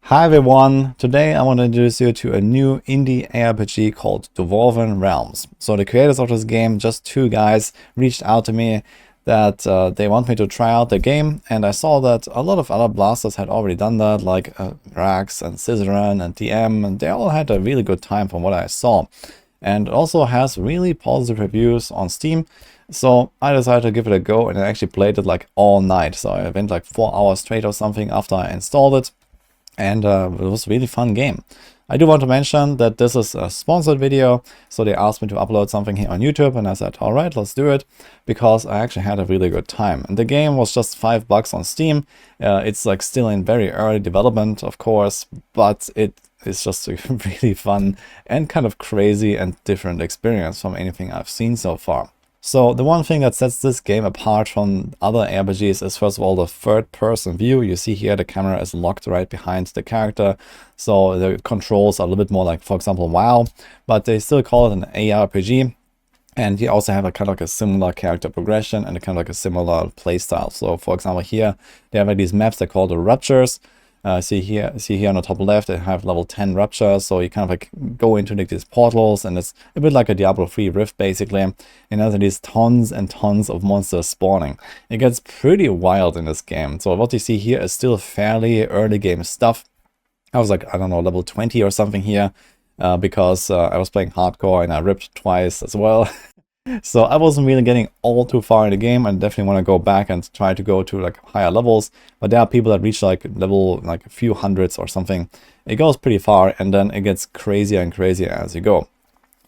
Hi everyone, today I want to introduce you to a new indie ARPG called Dwarven Realms. So the creators of this game, just two guys, reached out to me that they want me to try out the game, and I saw that a lot of other blasters had already done that, like Rax and Scissoran and DM, and they all had a really good time from what I saw. And it also has really positive reviews on Steam, so I decided to give it a go, and I actually played it like all night. So I went like 4 hours straight or something after I installed it. And it was a really fun game. I do want to mention that this is a sponsored video, so they asked me to upload something here on YouTube, and I said, all right, let's do it, because I actually had a really good time. And the game was just $5 on Steam. It's like still in very early development, of course, but it is just a really fun and kind of crazy and different experience from anything I've seen so far. So the one thing that sets this game apart from other RPGs is first of all the third-person view. You see here the camera is locked right behind the character, so the controls are a little bit more like, for example, WoW, but they still call it an ARPG. And you also have a kind of like a similar character progression and a kind of like a similar playstyle. So for example here, they have like these maps they call the Ruptures. See here on the top left, they have level 10 Ruptures, so you kind of like go into like these portals, and it's a bit like a Diablo 3 Rift basically. And there's these tons and tons of monsters spawning. It gets pretty wild in this game. So what you see here is still fairly early game stuff. I was like, I don't know, level 20 or something here, because I was playing hardcore and I ripped twice as well. So I wasn't really getting all too far in the game, and definitely want to go back and try to go to like higher levels. But there are people that reach like level like a few hundreds or something. It goes pretty far, and then it gets crazier and crazier as you go.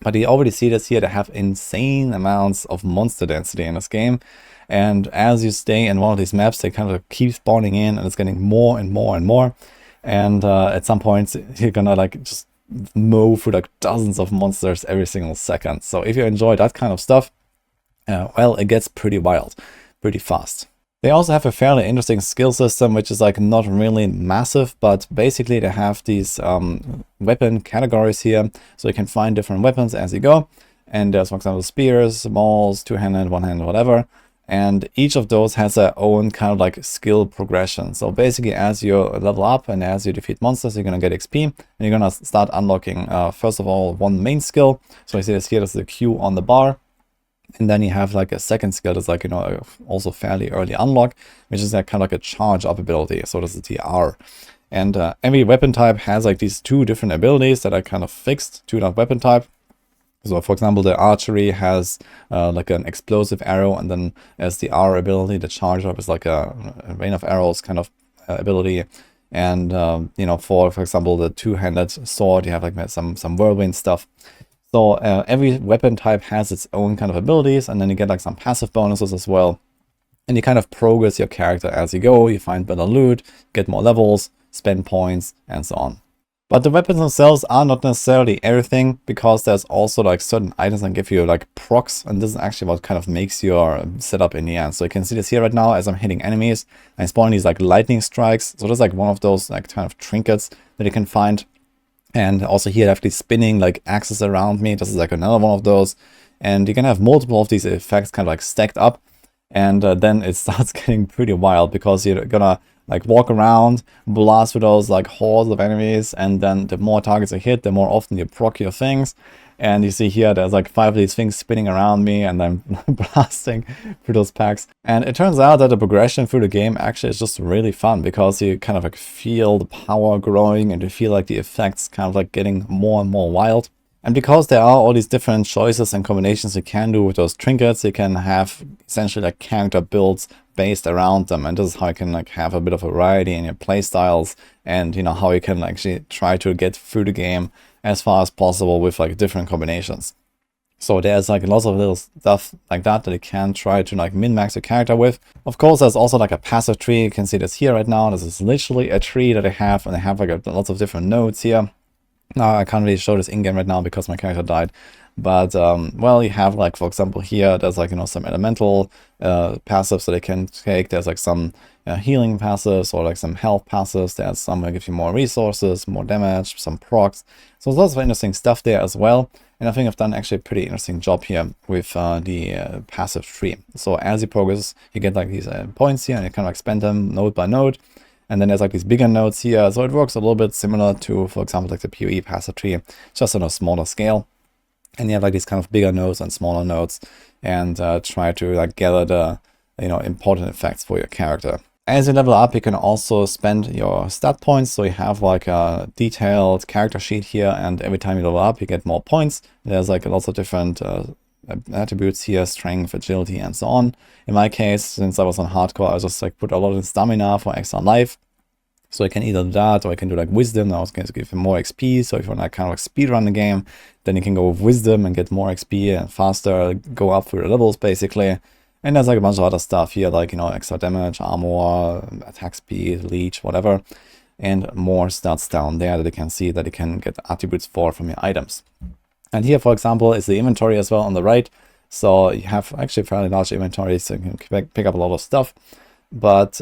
But you already see this here, they have insane amounts of monster density in this game. And as you stay in one of these maps, they kind of keep spawning in, and it's getting more and more and more. And at some point, you're gonna like just mow through like dozens of monsters every single second. So if you enjoy that kind of stuff, well, it gets pretty wild, pretty fast. They also have a fairly interesting skill system, which is like not really massive, but basically they have these weapon categories here, so you can find different weapons as you go. And there's, for example, spears, mauls, two-handed, one-handed, whatever. And each of those has their own kind of like skill progression. So basically, as you level up and as you defeat monsters, you're going to get XP, and you're going to start unlocking, first of all, one main skill. So you see this here, there's the Q on the bar. And then you have like a second skill that's like, you know, also fairly early unlock, which is like kind of like a charge up ability. So this is the R. And every weapon type has like these two different abilities that are kind of fixed to that weapon type. So for example, the archery has like an explosive arrow, and then as the R ability, the charge up is like a rain of arrows kind of ability. And you know, for example, the two-handed sword, you have like some whirlwind stuff. So every weapon type has its own kind of abilities, and then you get like some passive bonuses as well. And you kind of progress your character as you go. You find better loot, get more levels, spend points, and so on. But the weapons themselves are not necessarily everything, because there's also like certain items that give you like procs, and this is actually what kind of makes your setup in the end. So you can see this here right now as I'm hitting enemies, I'm spawning these like lightning strikes. So there's like one of those like kind of trinkets that you can find. And also here I have these spinning like axes around me. This is like another one of those. And you can have multiple of these effects kind of like stacked up. And then it starts getting pretty wild, because you're gonna like walk around, blast through those like hordes of enemies, and then the more targets you hit, the more often you proc your things. And you see here, there's like 5 of these things spinning around me, and I'm blasting through those packs. And it turns out that the progression through the game actually is just really fun, because you kind of like feel the power growing, and you feel like the effects kind of like getting more and more wild. And because there are all these different choices and combinations you can do with those trinkets, you can have essentially like character builds based around them. And this is how you can like have a bit of variety in your playstyles, and you know, how you can actually try to get through the game as far as possible with like different combinations. So there's like lots of little stuff like that you can try to like min-max your character with. Of course, there's also like a passive tree. You can see this here right now. This is literally a tree that I have, and I have like lots of different nodes here. Now I can't really show this in-game right now because my character died. But well, you have like, for example, here there's like, you know, some elemental passives that they can take. There's like some healing passives, or like some health passives. There's some that give you more resources, more damage, some procs. So there's lots of interesting stuff there as well. And I think I've done actually a pretty interesting job here with the passive tree. So as you progress, you get like these points here, and you kind of like spend them node by node. And then there's like these bigger nodes here. So it works a little bit similar to, for example, like the PoE passive tree, just on a smaller scale. And you have like these kind of bigger nodes and smaller nodes, and try to like gather the, important effects for your character. As you level up, you can also spend your stat points. So you have like a detailed character sheet here, and every time you level up, you get more points. There's like lots of different attributes here, strength, agility, and so on. In my case, since I was on hardcore, I just like put a lot of stamina for extra life. So I can either do that, or I can do like wisdom. I was going to give him more XP. So if you want to kind of like speed run the game, then you can go with wisdom and get more XP and faster, go up through the levels basically. And there's like a bunch of other stuff here, like, extra damage, armor, attack speed, leech, whatever. And more stats down there that you can see that you can get attributes for from your items. And here, for example, is the inventory as well on the right. So you have actually fairly large inventory, so you can pick up a lot of stuff. But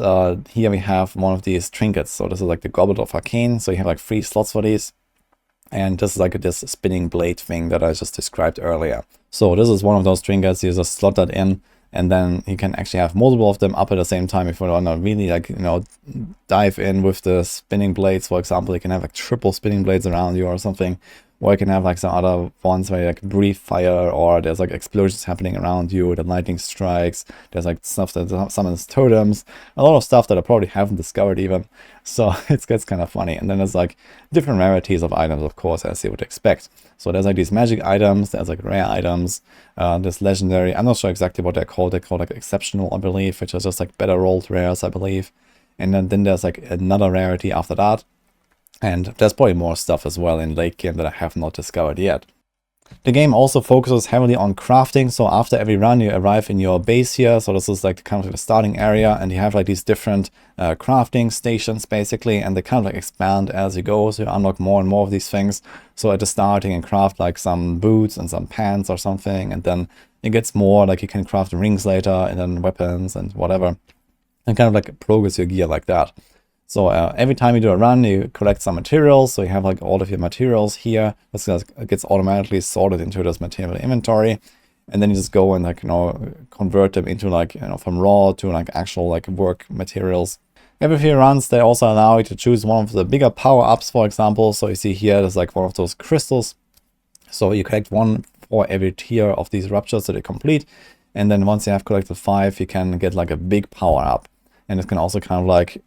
here we have one of these trinkets. So this is like the Goblet of Arcane. So you have like 3 slots for these. And this is like this spinning blade thing that I just described earlier. So this is one of those trinkets. You just slot that in, and then you can actually have multiple of them up at the same time if you want to really like, dive in with the spinning blades. For example, you can have like triple spinning blades around you or something. Or you can have like some other ones where you like breathe fire, or there's like explosions happening around you, the lightning strikes, there's like stuff that summons totems, a lot of stuff that I probably haven't discovered even. So it gets kind of funny. And then there's like different rarities of items, of course, as you would expect. So there's like these magic items, there's like rare items, there's legendary, I'm not sure exactly what they're called like exceptional, I believe, which is just like better rolled rares, I believe. And then there's like another rarity after that. And there's probably more stuff as well in late game that I have not discovered yet. The game also focuses heavily on crafting. So after every run, you arrive in your base here. So this is like kind of the starting area, and you have like these different crafting stations basically, and they kind of like expand as you go. So you unlock more and more of these things. So at the start, you can craft like some boots and some pants or something, and then it gets more like you can craft rings later, and then weapons and whatever, and kind of like progress your gear like that. So every time you do a run, you collect some materials. So you have like all of your materials here. This gets automatically sorted into this material inventory. And then you just go and like, convert them into like, from raw to like actual like work materials. Every few runs, they also allow you to choose one of the bigger power-ups, for example. So you see here, there's like one of those crystals. So you collect one for every tier of these ruptures that you complete. And then once you have collected 5, you can get like a big power-up. And it can also kind of like,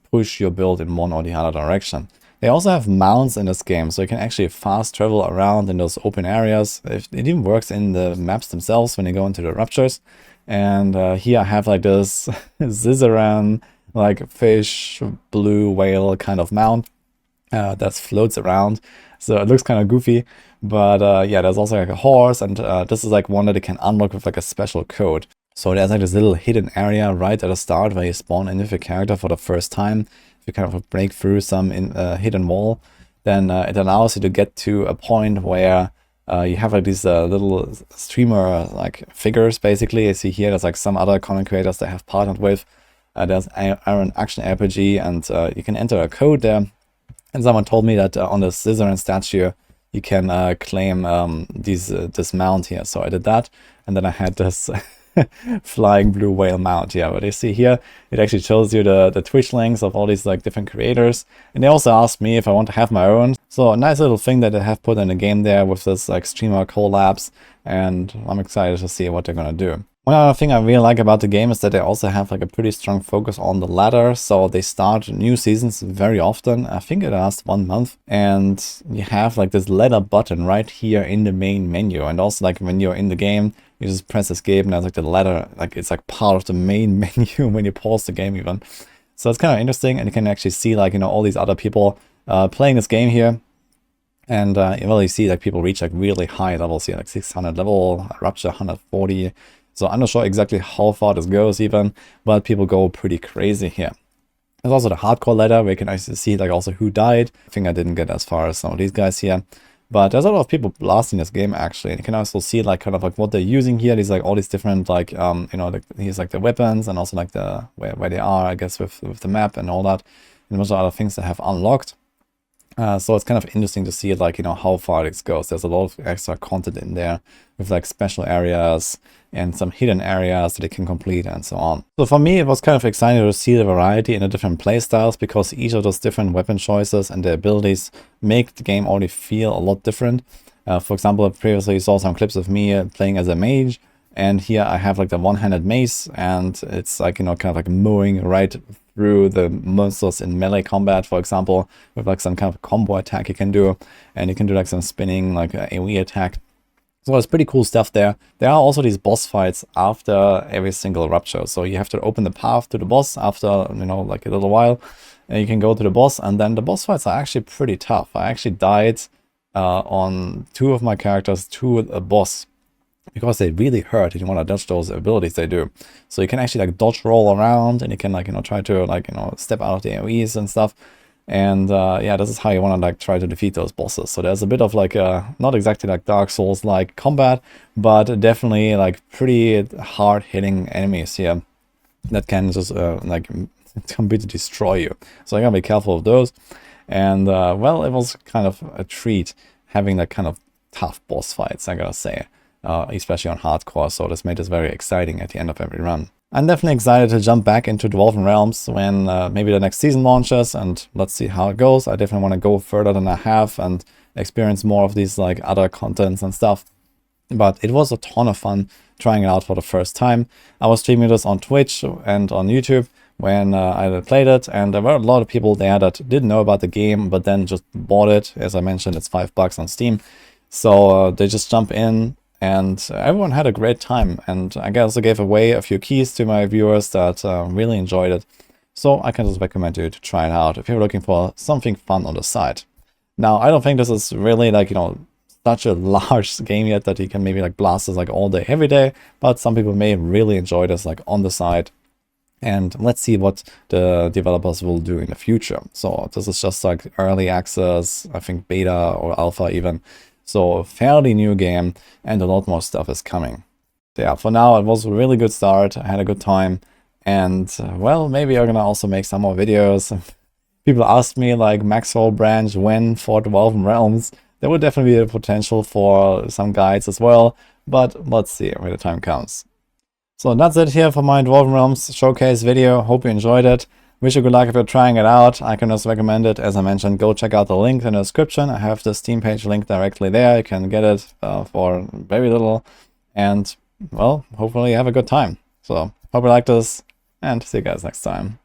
push your build in one or the other direction. They also have mounts in this game, so you can actually fast travel around in those open areas. It even works in the maps themselves when you go into the ruptures. And here I have like this Zizaran, like fish, blue whale kind of mount that floats around. So it looks kind of goofy, but yeah, there's also like a horse, and this is like one that you can unlock with like a special code. So there's like this little hidden area right at the start where you spawn in with your character for the first time. If you kind of break through some hidden wall, then it allows you to get to a point where you have like these little streamer like figures basically. You see here there's like some other content creators that have partnered with. There's Iron Action RPG, and you can enter a code there. And someone told me that on the Zizaran statue, you can claim this mount here. So I did that, and then I had this flying blue whale mount here. But you see here, it actually shows you the Twitch links of all these like different creators. And they also asked me if I want to have my own. So a nice little thing that they have put in the game there with this like streamer collabs. And I'm excited to see what they're gonna do. One other thing I really like about the game is that they also have like a pretty strong focus on the ladder. So they start new seasons very often. I think it lasts 1 month. And you have like this ladder button right here in the main menu. And also like when you're in the game, you just press escape, and there's like the ladder, like it's like part of the main menu when you pause the game even. So it's kind of interesting, and you can actually see like, all these other people playing this game here. And you really see like people reach like really high levels here, like 600 level, Rupture 140. So I'm not sure exactly how far this goes even, but people go pretty crazy here. There's also the hardcore ladder where you can actually see like also who died. I think I didn't get as far as some of these guys here. But there's a lot of people blasting this game actually. And you can also see like kind of like what they're using here. These like all these different like here's like the weapons, and also like the where they are, I guess, with the map and all that. And a bunch of other things that have unlocked. So it's kind of interesting to see like, how far this goes. There's a lot of extra content in there with like special areas and some hidden areas that it can complete and so on. So for me, it was kind of exciting to see the variety in the different playstyles, because each of those different weapon choices and their abilities make the game already feel a lot different. For example, previously you saw some clips of me playing as a mage, and here I have like the one-handed mace, and it's like, you know, kind of like mowing right through the monsters in melee combat, for example, with like some kind of combo attack you can do, and you can do like some spinning, like AoE attack. So there's pretty cool stuff there. There are also these boss fights after every single rupture. So you have to open the path to the boss after, you know, like a little while, and you can go to the boss, and then the boss fights are actually pretty tough. I actually died on 2 of my characters to a boss, because they really hurt and you want to dodge those abilities they do. So you can actually like dodge roll around, and you can like, you know, try to like, you know, step out of the AoEs and stuff. And yeah, this is how you want to like try to defeat those bosses. So there's a bit of like not exactly like Dark Souls like combat, but definitely like pretty hard hitting enemies here that can just like completely destroy you. So you gotta be careful of those. And well, it was kind of a treat having that kind of tough boss fights, I gotta say. Especially on hardcore, so this made this very exciting at the end of every run. I'm definitely excited to jump back into Dwarven Realms when maybe the next season launches, and let's see how it goes. I definitely want to go further than I have and experience more of these like other contents and stuff. But it was a ton of fun trying it out for the first time. I was streaming this on Twitch and on YouTube when I played it, and there were a lot of people there that didn't know about the game, but then just bought it. As I mentioned, it's $5 on Steam. So they just jump in, and everyone had a great time, and I also gave away a few keys to my viewers that really enjoyed it. So I can just recommend you to try it out if you're looking for something fun on the side. Now, I don't think this is really like, you know, such a large game yet that you can maybe like blast this like all day, every day, but some people may really enjoy this like on the side. And let's see what the developers will do in the future. So this is just like early access, I think beta or alpha even. So fairly new game, and a lot more stuff is coming. Yeah, for now it was a really good start. I had a good time, and well, maybe I'm gonna also make some more videos. People asked me like Maxwell branch when for Dwarven Realms. There would definitely be a potential for some guides as well, but let's see when the time comes. So that's it here for my Dwarven Realms showcase video. Hope you enjoyed it. Wish you good luck if you're trying it out. I can just recommend it. As I mentioned, go check out the link in the description. I have the Steam page linked directly there. You can get it for very little. And, well, hopefully you have a good time. So, hope you like this, and see you guys next time.